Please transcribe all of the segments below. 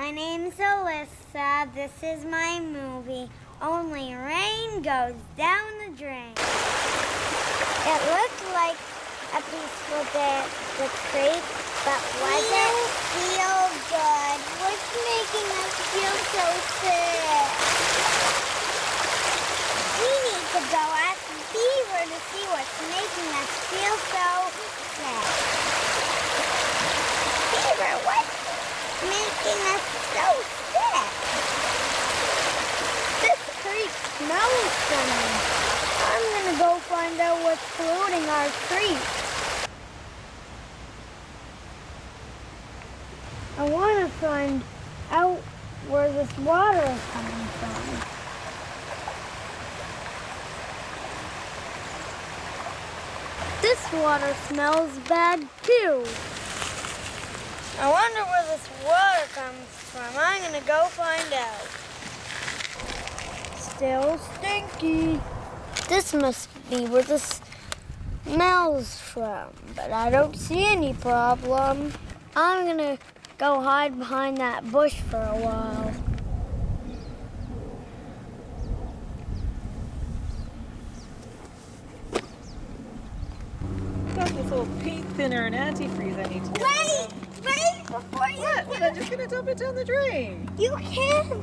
My name's Elissa. This is my movie. Only rain goes down the drain. It looked like a peaceful day at the creek, but wasn't feel good. What's making us feel so sick? We need to go ask Beaver to see what's making us feel so sick. Beaver, what's making us so sick? This creek smells funny. I'm gonna go find out what's polluting our creek. I want to find out where this water is coming from. This water smells bad too. I wonder where this water comes from. I'm gonna go find out. Still stinky. This must be where this smells from, but I don't see any problem. I'm gonna go hide behind that bush for a while. Got this little paint thinner and antifreeze I need to get. Wait, before you What? I'm just gonna dump it down the drain. You can't.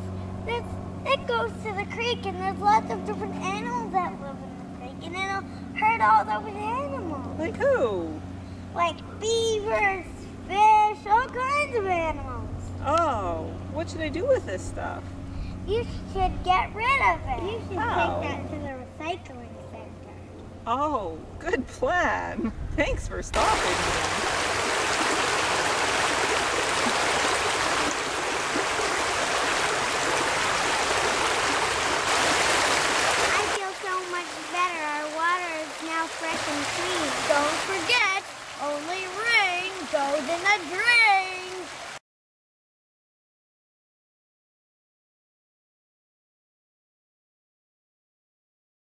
It goes to the creek, and there's lots of different animals that live in the creek, and it'll hurt all those animals. Like who? Like beavers, fish, all kinds of animals. Oh, what should I do with this stuff? You should get rid of it. You should How? take that to the recycling center. Oh, good plan. Thanks for stopping me. Fresh and clean. Don't forget, only rain goes in the drain.